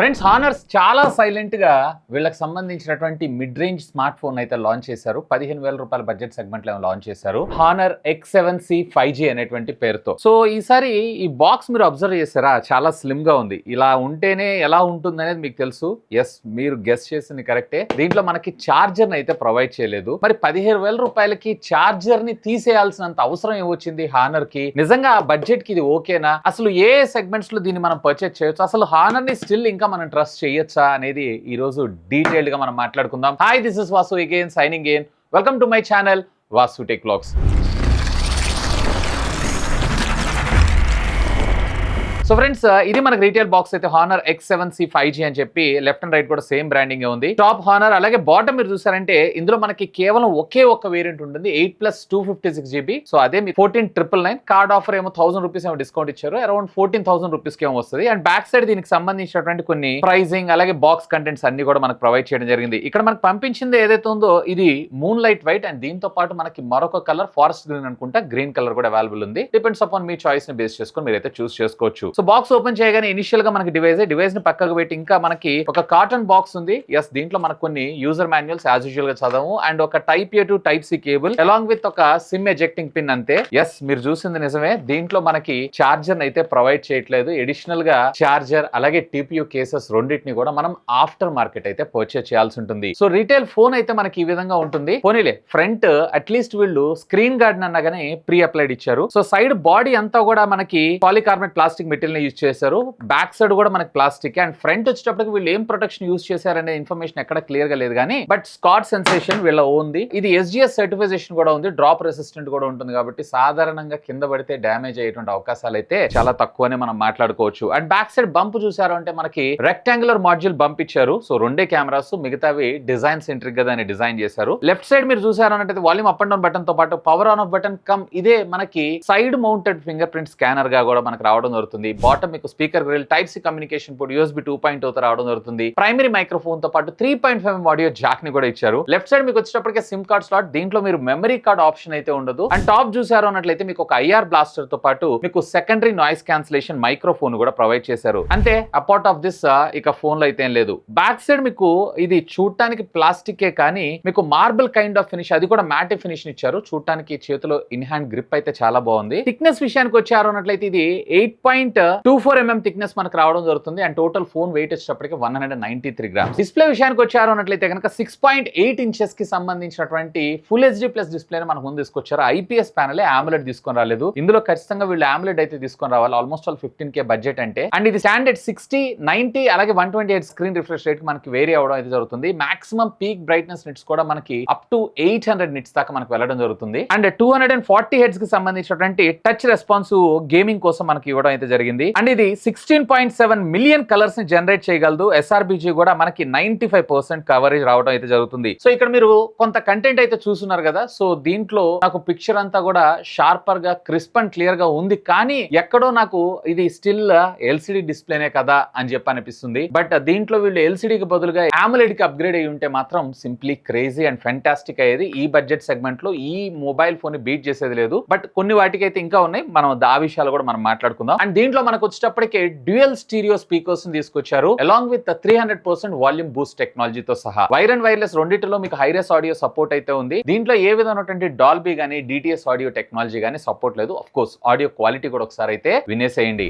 Friends honours చాలా silent గా వీళ్ళకి సంబంధించినటువంటి మిడ్ రేంజ్ స్మార్ట్ ఫోన్ అయితే లాంచ్ చేశారు. 15,000 రూపాయల బడ్జెట్ సెగ్మెంట్ లో లాంచ్ చేశారు. హానర్ X7C 5G అనేటువంటి పేరుతో. సో ఈసారి ఈ బాక్స్ మీరు అబ్జర్వ్ చేశారా, చాలా స్లిమ్ గా ఉంది. ఇలా ఉంటేనే ఎలా ఉంటుంది అనేది మీకు తెలుసు. ఎస్, మీరు గెస్ చేసింది కరెక్టే. దీంట్లో మనకి చార్జర్ అయితే ప్రొవైడ్ చేయలేదు. మరి 15,000 రూపాయలకి చార్జర్ ని తీసేయాల్సినంత అవసరం ఏమొచ్చింది హానర్ కి? నిజంగా ఆ బడ్జెట్ కి ఇది ఓకేనా? అసలు ఏ సెగ్మెంట్స్ లో దీన్ని మనం పర్చేజ్ చేయొచ్చు? అసలు హానర్ ని స్టిల్ ఇంకా మనం ట్రస్ట్ చేయొచ్చా అనేది ఈ రోజు డీటెయిల్డ్ గా మనం మాట్లాడుకుందాం. Hi, this is Vasu again signing in. Welcome to my channel Vasu tech vlogs. So friends, ఇది మనకి రీటైల్ బాక్స్ అయితే హానర్ X7C 5G అని చెప్పి లెఫ్ట్ అండ్ రైట్ కూడా సేమ్ బ్రాండింగ్ ఉంది. టాప్ హానర్, అలాగే బాటమ్ మీరు చూసారంటే ఇందులో మనకి కేవలం ఒకే ఒక్క వేరియంట్ ఉంటుంది, 8+256GB. సో అదే 14,999. కార్డ్ ఆఫర్ ఏమో 1,000 రూపీస్ ఏమో డిస్కౌంట్ ఇచ్చారు, అరౌండ్ 14,000 రూపీస్ కి ఏమో వస్తుంది. అండ్ బ్యాక్ సైడ్ దీనికి సంబంధించినటువంటి కొన్ని ప్రైజింగ్ అలాగే బాక్స్ కంటెంట్స్ అన్ని కూడా మనకు ప్రొవైడ్ చేయడం జరిగింది. ఇక్కడ మనకు పంపించింది ఏదైతే ఉందో ఇది మూన్ లైట్ వైట్, అండ్ దీంతో పాటు మనకి మరొక కలర్ ఫారెస్ట్ గ్రీన్ అనుకుంటా, గ్రీన్ కలర్ కూడా అవైలబుల్ ఉంది. డిపెండ్స్ అపాన్ మీ చాయిస్ ని బేస్ చేసుకొని మీరైతే చూస్ చేసుకోవచ్చు. సో బాక్స్ ఓపెన్ చేయగానే ఇనిషియల్ గా మనకి డివైస్ ని పక్కకు పెట్టి ఇంకా మనకి ఒక కాటన్ బాక్స్ ఉంది. ఎస్, దీంట్లో మనకు కొన్ని యూజర్ మాన్యువల్స్ యాజ్ యూజువల్ గా చదవము, అండ్ ఒక type A to type C cable along with ఒక సిమ్ ఎజెక్టింగ్ పిన్ అంతే. ఎస్, మీరు చూసింది నిజమే. దీంట్లో మనకి చార్జర్ అయితే ప్రొవైడ్ చేయట్లేదు. అడిషనల్ గా చార్జర్ అలాగే TPU కేసెస్ రెండింటిని కూడా మనం ఆఫ్టర్ మార్కెట్ అయితే పర్చేస్ చేయాల్సి ఉంటుంది. సో రీటైల్ ఫోన్ అయితే మనకి ఈ విధంగా ఉంటుంది. పోనీలే, ఫ్రంట్ అట్లీస్ట్ వీళ్ళు స్క్రీన్ గార్డ్ అన్నగానే ప్రీ అప్లైడ్ ఇచ్చారు. సో సైడ్ బాడీ అంతా కూడా మనకి పాలికార్బోనేట్ ప్లాస్టిక్ మెటీరియల్ యూజ్ చేశారు. బ్యాక్ సైడ్ కూడా మనకి ప్లాస్టిక్, అండ్ ఫ్రంట్ వచ్చేటప్పటికి వీళ్ళు ఏం ప్రొటెక్షన్ యూజ్ చేశారనే ఇన్ఫర్మేషన్ ఎక్కడ క్లియర్ గా లేదు కానీ, బట్ స్కాట్ సెన్సేషన్ వీళ్ళ ఉంది. ఇది SGS సర్టిఫికేషన్ కూడా ఉంది, డ్రాప్ రెసిస్టెంట్ కూడా ఉంటుంది కాబట్టి సాధారణంగా కింద పడితే డ్యామేజ్ అయ్యేటువంటి అవకాశాలు అయితే చాలా తక్కువనే మనం మాట్లాడుకోవచ్చు. అండ్ బ్యాక్ సైడ్ బంప్ చూసారు అంటే మనకి రెక్టాంగులర్ మాడ్యూల్ బంప్ ఇచ్చారు. సో రెండే కెమెరాస్, మిగతావి డిజైన్ సెంట్రిక్ గా దాన్ని డిజైన్ చేశారు. లెఫ్ట్ సైడ్ మీరు చూసారు అంటే volume up and down button తో పాటు power on off button come ఇదే మనకి side mounted finger print scanner గా కూడా మనకు రావడం జరుగుతుంది. బాటమ్ మీకు speaker grille, type C communication port, USB 2.0 తో రావడం జరుగుతుంది. ప్రైమరీ మైక్రోఫోన్ తో పాటు 3.5mm ఆడియో జాక్ ని కూడా ఇచ్చారు. లెఫ్ట్ సైడ్ మీకు వచ్చేటప్పటికే సిమ్ కార్డ్ స్లాట్, దీంట్లో మీరు మెమరీ కార్డ్ ఆప్షన్ అయితే ఉండదు. అండ్ టాప్ చూసారు అన్నట్లయితే మీకు ఒక IR బ్లాస్టర్ తో పాటు మీకు సెకండరీ నాయిస్ క్యాన్సిలేషన్ మైక్రోఫోన్ కూడా ప్రొవైడ్ చేశారు. అంటే అపార్ట్ ఆఫ్ దిస్ ఇక ఫోన్ లో అయితే ఏం లేదు. బ్యాక్ సైడ్ మీకు ఇది చూడటానికి ప్లాస్టికే కానీ మీకు మార్బుల్ కైండ్ ఆఫ్ ఫినిష్, అది కూడా మ్యాట్ ఫినిష్ ఇచ్చారు. చూడటానికి చేతిలో ఇన్ హ్యాండ్ గ్రిప్ అయితే చాలా బాగుంది. థిక్నెస్ విషయానికి వచ్చారు అన్నట్లయితే ఇది 8.24mm థిక్నెస్ మనకు రావడం జరుగుతుంది. అండ్ టోటల్ ఫోన్ వెయిట్ వచ్చేటప్పటికి 193 గ్రామ్స్. డిస్ప్లే విషయానికి వచ్చారు అన్నట్లయితే కనుక 6.8 ఇంచెస్ కి సంబంధించినటువంటి ఫుల్ HD ప్లస్ డిస్ప్లే మనకు ముందు తీసుకొచ్చారు. IPS ప్యానెల్, AMOLED తీసుకొని రాలేదు. ఇందులో ఖచ్చితంగా వీళ్ళు AMOLED అయితే తీసుకొని రావాలి. ఆల్మోస్ట్ ఆల్ 15K బడ్జెట్ అంటే. అండ్ ఇది స్టాండర్డ్ 60, 90 అలాగే 128 స్క్రీన్ రిఫ్రెష్ రేట్ మనకి వేరీ అవడం అయితే జరుగుతుంది. మాక్సిమం పీక్ బ్రైట్నెస్ నిట్స్ కూడా మనకి అప్ టు 800 నిట్స్ దాకా మనకు వెళ్ళడం జరుగుతుంది. అండ్ 240 హెడ్స్ కి సంబంధించినటువంటి టచ్ రెస్పాన్స్ గేమింగ్ కోసం మనకి ఇవ్వడం అయితే జరిగింది. అండ్ ఇది 16.7 మిలియన్ కలర్స్ ని జనరేట్ చేయగలదు. SRBG కూడా మనకి 95% కవరేజ్ రావడం అయితే జరుగుతుంది. సో ఇక్కడ మీరు కొంత కంటెంట్ అయితే చూస్తున్నారు కదా. సో దీంట్లో నాకు పిక్చర్ అంతా కూడా షార్పర్ గా, క్రిస్ప్ అండ్ క్లియర్ గా ఉంది. కానీ ఎక్కడో నాకు ఇది స్టిల్ LCD డిస్ప్లేనే కదా అని చెప్పి అనిపిస్తుంది. బట్ దీంట్లో వీళ్ళు LCD కి బదులుగా AMOLED కి అప్గ్రేడ్ అయ్యి ఉంటే మాత్రం సింప్లీ క్రేజీ అండ్ ఫెంటాస్టిక్ అయ్యేది. ఈ బడ్జెట్ సెగ్మెంట్ లో ఈ మొబైల్ ఫోన్ ని బీట్ చేసేది లేదు. బట్ కొన్ని వాటికి అయితే ఇంకా ఉన్నాయి, మనం ఆ విషయాలు కూడా మనం మాట్లాడుకుందాం. అండ్ దీంట్లో మనకు వచ్చేటప్పటికే డ్యూయల్ స్టీరియో స్పీకర్స్ ని తీసుకొచ్చారు, అలాంగ్ విత్ 300% వాల్యూమ్ బూస్ట్ టెక్నాలజీతో సహా. వైర్ అండ్ వైర్లెస్ రెండింటిలో మీకు హైరెస్ ఆడియో సపోర్ట్ అయితే ఉంది. దీంట్లో ఏ విధమైనటువంటి డాల్బీ గానీ DTS ఆడియో టెక్నాలజీ గానీ సపోర్ట్ లేదు. ఆఫ్ కోర్స్ ఆడియో క్వాలిటీ కూడా ఒకసారి అయితే వినేసేయండి.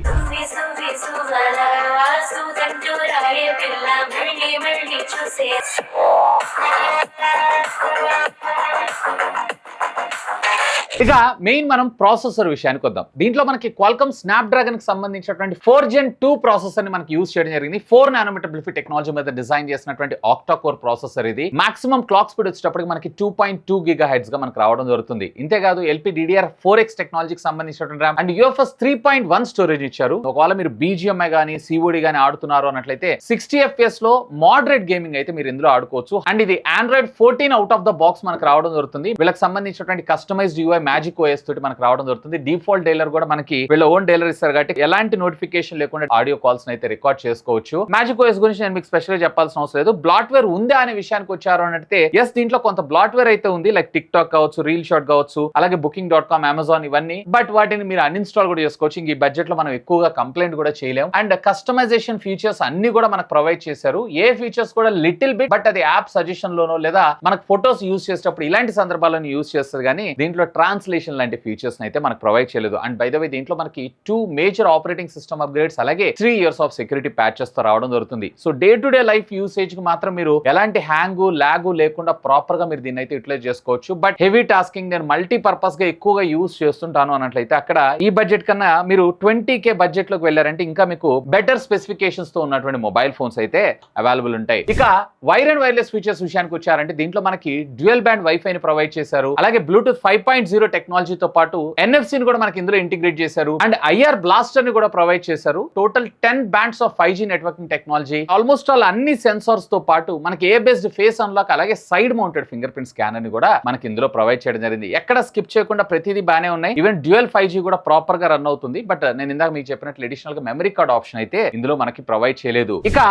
ఇక మెయిన్ మనం ప్రాసెసర్ విషయానికి వద్దాం. దీంట్లో మనకి క్వాల్కమ్ స్నాప్డ్రాగన్ కి సంబంధించినటువంటి 4 Gen 2 ప్రాసెసర్ ని మనకి యూజ్ చేయడం జరిగింది. 4nm బ్లిఫీ టెక్నాలజీ మీద డిజైన్ చేసినటువంటి ఆక్టా కోర్ ప్రాసెసర్ ఇది. మాక్సిమం క్లాక్ స్పీడ్ వచ్చేటప్పటికి మనకి 2.2 GHz గా మనకు రావడం జరుగుతుంది. ఇంతేకాదు LPDDR4X టెక్నాలజీకి సంబంధించినటువంటి RAM అండ్ UFS 3.1 స్టోరేజ్ ఇచ్చారు. ఒకవేళ మీరు BGMI గానీ COD గానీ ఆడుతున్నారు అన్నట్లయితే 60 FPS లో మోడరేట్ గేమింగ్ అయితే మీరు ఇందులో ఆడుకోవచ్చు. అండ్ ఇది Android 14 out of the box మనకు రావడం జరుగుతుంది. వీళ్ళకి సంబంధించినటువంటి కస్టమైజ్డ్ UI మ్యాజిక్ ఓఎస్ తోటి మనకు రావడం జరుగుతుంది. డిఫాల్ట్ డైలర్ కూడా మనకి వీళ్ళ ఓన్ డైలర్ ఇస్తారు కాబట్టి ఎలాంటి నోటిఫికేషన్ లేకుండా ఆడియో కాల్స్ అయితే రికార్డ్ చేసుకోవచ్చు. మ్యాజిక్ ఓఎస్ గురించి నేను మీకు స్పెషల్ గా చెప్పాల్సిన అవసరం లేదు. బ్లాట్వేర్ ఉందా అనే విషయానికి వచ్చారు అంటే ఎస్, దీంట్లో కొంత బ్లాట్వేర్ అయితే ఉంది, లైక్ టిక్ టాక్ కావచ్చు, రీల్ షాట్ కావచ్చు, అలాగే booking.com, అమెజాన్ ఇవన్నీ. బట్ వాటిని మీరు అన్ఇన్స్టాల్ కూడా చేసుకోవచ్చు. ఇంక ఈ బడ్జెట్ లో మనం ఎక్కువగా కంప్లైంట్ కూడా చేయలేం. అండ్ కస్టమైజేషన్ ఫీచర్స్ అన్ని కూడా మనకు ప్రొవైడ్ చేశారు. ఏ ఫీచర్స్ కూడా లిటిల్ బిట్, బట్ అది యాప్ సజెషన్ లోనో లేదా మనకు ఫొటోస్ యూజ్ చేసేటప్పుడు ఇలాంటి సందర్భాలను యూజ్ చేస్తారు కానీ దీంట్లో ట్రాన్స్లేషన్ లాంటి ఫీచర్స్ అయితే మనకు ప్రొవైడ్ చేయలేదు. అండ్ బై ద వే దీంట్లో మనకి 2 మేజర్ ఆపరేటింగ్ సిస్టమ్ అప్గ్రేడ్స్ అలాగే 3 years ఆఫ్ సెక్యూరిటీ ప్యాచెస్ తో రావడం జరుగుతుంది. So day to day life usage కి మాత్రం మీరు ఎలాంటి హ్యాంగ్ లాగు లేకుండా ప్రాపర్ గా మీరు దీన్ని అయితే యూటిలైజ్ చేసుకోవచ్చు. బట్ హెవీ టాస్కింగ్ నేను మల్టీపర్పస్ గా ఎక్కువగా యూజ్ చేస్తుంటాను అన్నట్లయితే అక్కడ ఈ బడ్జెట్ కన్నా మీరు 20K బడ్జెట్ లోకి వెళ్ళారంటే ఇంకా మీకు బెటర్ స్పెసిఫికేషన్స్ తో ఉన్నటువంటి మొబైల్ ఫోన్స్ అయితే అవైలబుల్ ఉంటాయి. ఇక వైర్ అండ్ వైర్లెస్ ఫీచర్స్ విషయానికి వచ్చారంటే దీంట్లో మనకి డ్యూయల్ బ్యాండ్ వైఫై ని ప్రొవైడ్ చేశారు. అలాగే బ్లూటూత్ 5.0 టెక్నాలజీతో పాటు NFC ని కూడా మనకి ఇందులో ఇంటిగ్రేట్ చేశారు. అండ్ IR బ్లాస్టర్ ని కూడా ప్రొవైడ్ చేశారు. Total 10 bands of 5G networking technology, almost all అన్ని సెన్సార్స్ తో పాటు మనకి ఏ బేస్డ్ ఫేస్ అన్లాక్ అలాగే side mounted finger print scanner ని కూడా మనకి ఇందులో ప్రొవైడ్ చేయడం జరిగింది. ఎక్కడ స్కిప్ చేయకుండా ప్రతిదీ బానే ఉన్నాయి. ఈవెన్ డ్యూయల్ 5G కూడా ప్రాపర్ గా రన్ అవుతుంది. బట్ నేను ఇందాక మీకు చెప్పినట్లు అడిషనల్ గా మెమరీ కార్డ్ ఆప్షన్ అయితే ఇందులో మనకి ప్రొవైడ్ చేయలేదు. ఇక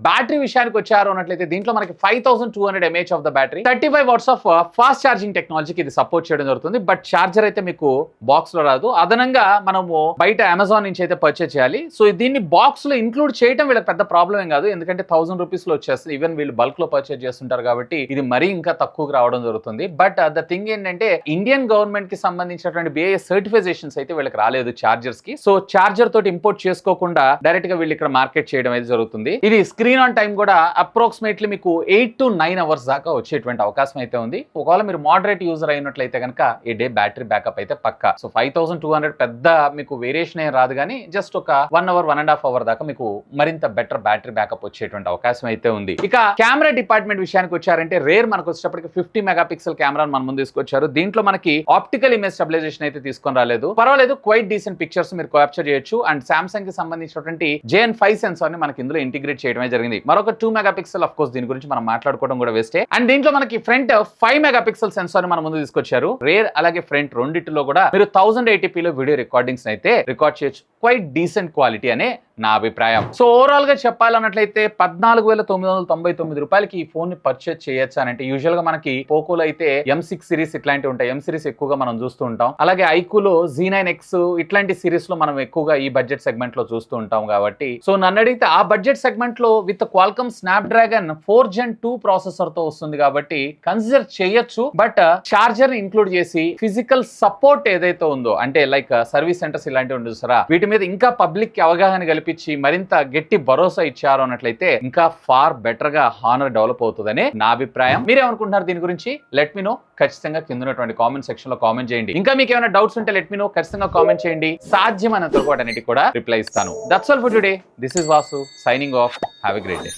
బ్యాటరీ విషయానికి వచ్చారు అన్నట్లయితే దీంట్లో మనకి 5200 mAh of the battery, 35 watts of fast charging టెక్నాలజీకి ఇది సపోర్ట్ చేయడం జరుగుతుంది. బట్ ఛార్జర్ అయితే మీకు బాక్స్ లో రాదు. అదనంగా మనము బయట అమెజాన్ నుంచి అయితే పర్చేస్ చేయాలి. సో దీన్ని బాక్స్ లో ఇంక్లూడ్ చేయడం వీళ్ళకి పెద్ద ప్రాబ్లం ఏం కాదు, ఎందుకంటే 1000 రూపీస్ లో వచ్చేస్తుంది. ఈవెన్ వీళ్ళు బల్క్ లో పర్చేస్ చేస్తుంటారు కాబట్టి ఇది మరీ ఇంకా తక్కువగా రావడం జరుగుతుంది. బట్ ద థింగ్ ఏంటంటే ఇండియన్ గవర్నమెంట్ కి సంబంధించినటువంటి BIS సర్టిఫికేషన్స్ అయితే వీళ్ళకి రాలేదు చార్జర్స్ కి. సో చార్జర్ తోటి ఇంపోర్ట్ చేసుకోకుండా డైరెక్ట్ గా వీళ్ళు ఇక్కడ మార్కెట్ చేయడం అయితే జరుగుతుంది. ఇది స్క్రీన్ ఆన్ టైం కూడా అప్రాక్సిమేట్లీ మీకు 8 to 9 hours దాకా వచ్చేటువంటి అవకాశం అయితే ఉంది. ఒకవేళ మీరు మోడరేట్ యూజర్ అయినట్లయితే కనుక ఈ డే బ్యాటరీ బ్యాకప్ అయితే పక్కా. సో 5200 పెద్ద మీకు వేరియేషన్ ఏం రాదు కానీ జస్ట్ ఒక 1 hour 1.5 hour దాకా మీకు మరింత బెటర్ బ్యాటరీ బ్యాకప్ వచ్చేటువంటి అవకాశం అయితే ఉంది. ఇక కెమెరా డిపార్ట్మెంట్ విషయానికి వచ్చారంటే రేర్ మనకు వచ్చేటప్పటికి 50 మెగాపిక్సెల్ కెమెరా మన ముందు తీసుకొచ్చారు. దీంట్లో మనకి ఆప్టికల్ ఇమేజ్ స్టెబిలైజేషన్ అయితే తీసుకొని రాలేదు. పర్వాలేదు, క్వైట్ డీసెంట్ పిక్చర్స్ మీరు క్యాప్చర్ చేయొచ్చు. అండ్ సామ్సంగ్ కి సంబంధించినటువంటి JN5 సెన్సార్ ని మనకి ఇందులో ఇంటిగ్రేట్ చేయడమే జరిగింది. మరొక 2 మెగాపిక్సెల్, ఆఫ్ కోర్స్ దీని గురించి మనం మాట్లాడుకోవడం కూడా వేస్టే. అండ్ దీంట్లో మనకి ఫ్రంట్ 5 మెగాపిక్సెల్ సెన్సార్ ని మన ముందు తీసుకొచ్చారు. రేర్ అలాగే ఫ్రంట్ రెండిటిలో కూడా మీరు 1080p లో వీడియో రికార్డింగ్స్ అయితే రికార్డ్ చేయొచ్చు. క్వైట్ డీసెంట్ క్వాలిటీ అనే నా అభిప్రాయం. సో ఓవరాల్ గా చెప్పాలన్నట్లయితే 14,999 రూపాయలకి ఈ ఫోన్ ని పర్చేస్ చేయొచ్చు అని అంటే యూజువల్ గా మనకి పోకోలో అయితే M6 సిరీస్ ఇట్లాంటివి ఉంటాయి. M సిరీస్ ఎక్కువగా మనం చూస్తూ ఉంటాం. అలాగే ఐక్యూలో Z9X ఇట్లాంటి సిరీస్ లో మనం ఎక్కువగా ఈ బడ్జెట్ సెగ్మెంట్ లో చూస్తూ ఉంటాం కాబట్టి సో నన్ను అడిగితే ఆ బడ్జెట్ సెగ్మెంట్ లో with Qualcomm Snapdragon 4 Gen 2 processor తో వస్తుంది కాబట్టి కన్సిడర్ చేయొచ్చు. బట్ చార్జర్ ఇంక్లూడ్ చేసి ఫిజికల్ సపోర్ట్ ఏదైతే ఉందో అంటే లైక్ సర్వీస్ సెంటర్స్ ఇలాంటివి ఉండదు సరా, వీటి మీద ఇంకా పబ్లిక్ కి అవగాహన కలిపి మరింత గట్టి భరోసా ఇచ్చారు అన్నట్లయితే ఇంకా ఫార్ బెటర్ గా హానర్ డెవలప్ అవుతుందని నా అభిప్రాయం. మీరేమనుకుంటున్నారు దీని గురించి? Let me know. ఖచ్చితంగా కింద ఉన్నటువంటి కామెంట్ సెక్షన్ లో కామెంట్ చేయండి. ఇంకా మీకు ఏమైనా డౌట్స్ ఉంటే లెట్ మీ నో, ఖచ్చితంగా కామెంట్ చేయండి. సాధ్యమైనంత వరకు అన్నిటికీ కూడా రిప్లై ఇస్తాను. That's all for today. This is Vasu signing off. Have a great day.